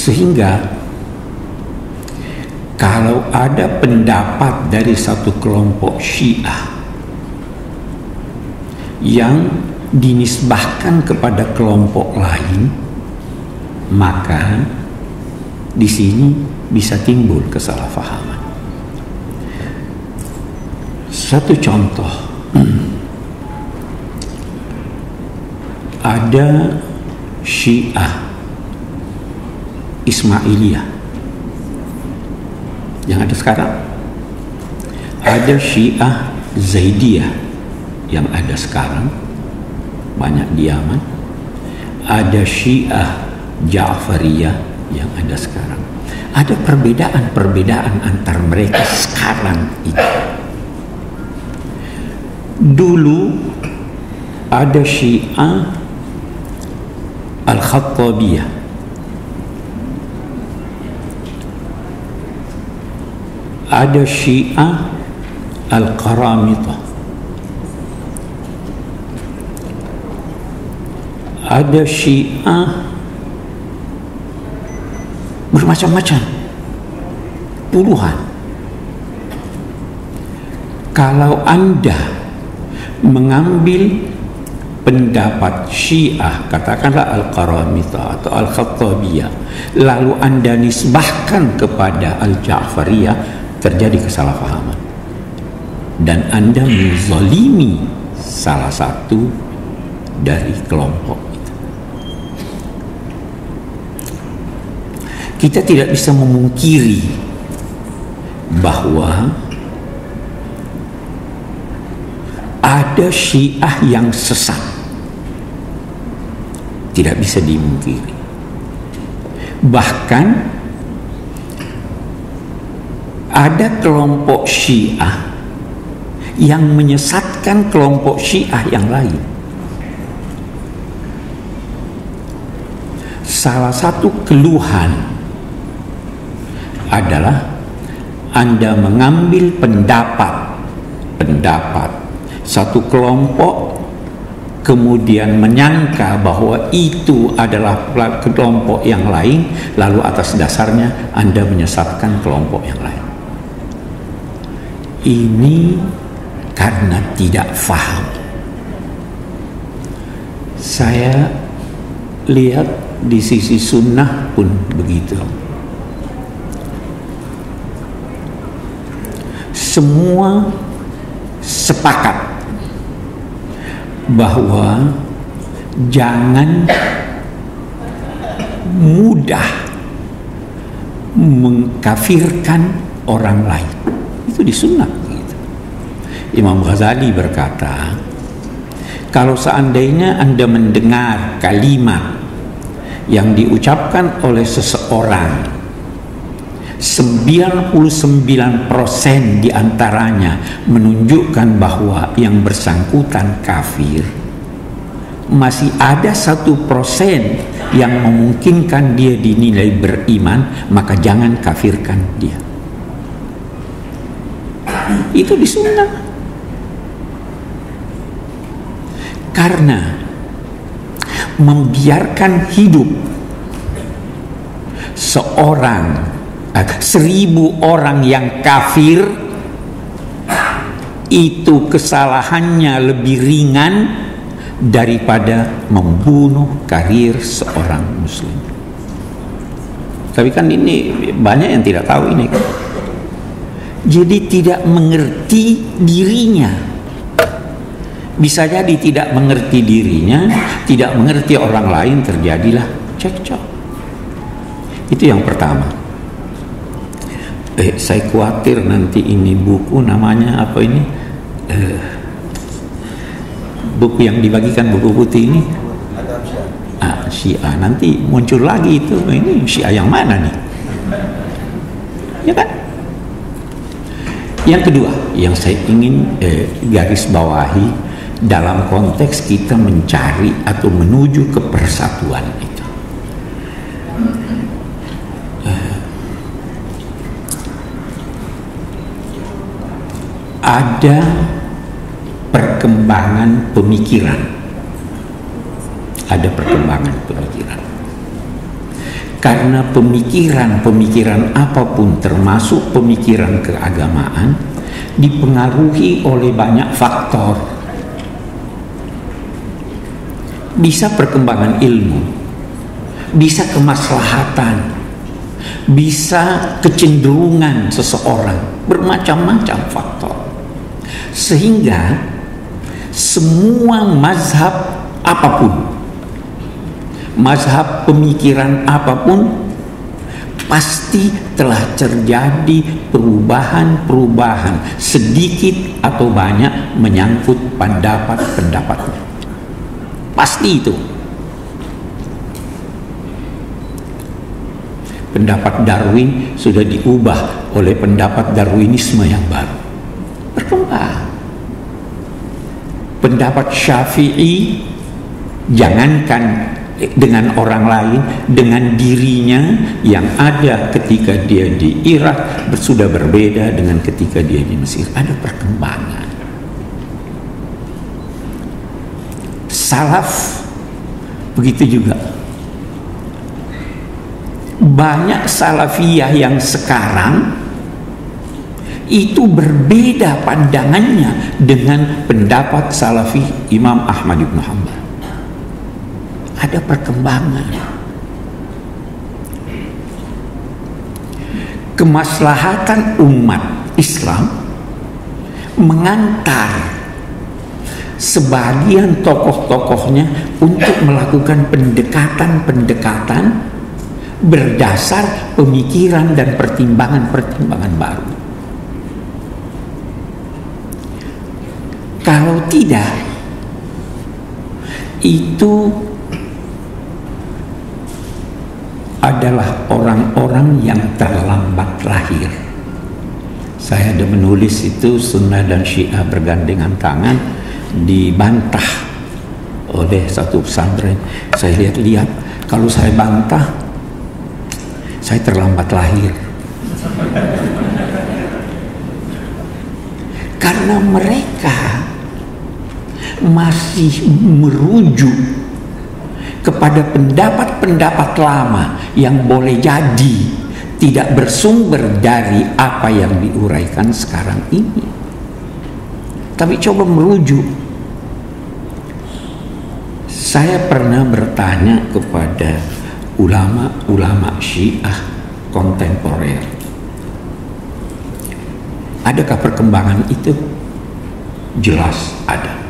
Sehingga kalau ada pendapat dari satu kelompok Syiah yang dinisbahkan kepada kelompok lain, maka di sini bisa timbul kesalahpahaman. Satu contoh, ada Syiah Ismailiyah yang ada sekarang, ada Syiah Zaidiyah yang ada sekarang, banyak di Yaman, ada Syiah Ja'fariyah yang ada sekarang. Ada perbedaan-perbedaan antar mereka sekarang itu. Dulu ada Syiah Al-Khattabiyah, ada Syiah Al-Qaramitah, ada Syiah bermacam-macam, puluhan. Kalau Anda mengambil pendapat Syiah, katakanlah Al-Qaramitah atau Al-Khattabiyah, lalu Anda nisbahkan kepada Al-Ja'fariyah, terjadi kesalahpahaman dan Anda menzalimi salah satu dari kelompok itu. Kita tidak bisa memungkiri bahwa ada Syiah yang sesat, tidak bisa dimungkiri. Bahkan ada kelompok Syiah yang menyesatkan kelompok Syiah yang lain. Salah satu keluhan adalah Anda mengambil pendapat satu kelompok, kemudian menyangka bahwa itu adalah kelompok yang lain, lalu atas dasarnya Anda menyesatkan kelompok yang lain. Ini karena tidak faham. Saya lihat di sisi sunnah pun begitu. Semua sepakat bahwa jangan mudah mengkafirkan orang lain. Itu di sunnah gitu. Imam Ghazali berkata, kalau seandainya Anda mendengar kalimat yang diucapkan oleh seseorang 99% diantaranya menunjukkan bahwa yang bersangkutan kafir, masih ada 1% yang memungkinkan dia dinilai beriman, maka jangan kafirkan dia. Itu di sunnah. Karena membiarkan hidup seorang 1000 orang yang kafir, itu kesalahannya lebih ringan daripada membunuh karir seorang muslim. Tapi kan ini banyak yang tidak tahu ini. Jadi tidak mengerti dirinya. Bisa jadi tidak mengerti dirinya, tidak mengerti orang lain, terjadilah cekcok. Itu yang pertama. Saya khawatir nanti ini buku namanya apa ini? Buku yang dibagikan, buku putih ini. Syiah, nanti muncul lagi itu. Ini Syiah yang mana nih? Ya kan? Yang kedua yang saya ingin garis bawahi dalam konteks kita mencari atau menuju ke persatuan itu, ada perkembangan pemikiran. Karena pemikiran apapun termasuk pemikiran keagamaan dipengaruhi oleh banyak faktor. Bisa perkembangan ilmu, bisa kemaslahatan, bisa kecenderungan seseorang, bermacam-macam faktor. Sehingga semua mazhab apapun, mazhab pemikiran apapun, pasti telah terjadi perubahan-perubahan sedikit atau banyak menyangkut pendapat-pendapatnya. Pasti itu. Pendapat Darwin sudah diubah oleh pendapat Darwinisme yang baru. Berkembang. Pendapat Syafi'i, jangankan dengan orang lain, dengan dirinya yang ada ketika dia di Irak sudah berbeda dengan ketika dia di Mesir. Ada perkembangan. Salaf begitu juga. Banyak salafiyah yang sekarang itu berbeda pandangannya dengan pendapat salafi Imam Ahmad bin Hanbal. Ada perkembangan. Kemaslahatan umat Islam mengantar sebagian tokoh-tokohnya untuk melakukan pendekatan-pendekatan berdasar pemikiran dan pertimbangan-pertimbangan baru. Kalau tidak, itu adalah orang-orang yang terlambat lahir. Saya ada menulis itu, Sunnah dan Syiah bergandengan tangan, dibantah oleh satu pesantren. Saya lihat-lihat, kalau saya bantah, saya terlambat lahir. Karena mereka masih merujuk kepada pendapat-pendapat lama yang boleh jadi tidak bersumber dari apa yang diuraikan sekarang ini. Tapi coba merujuk. Saya pernah bertanya kepada ulama-ulama Syiah kontemporer, adakah perkembangan itu? Jelas ada.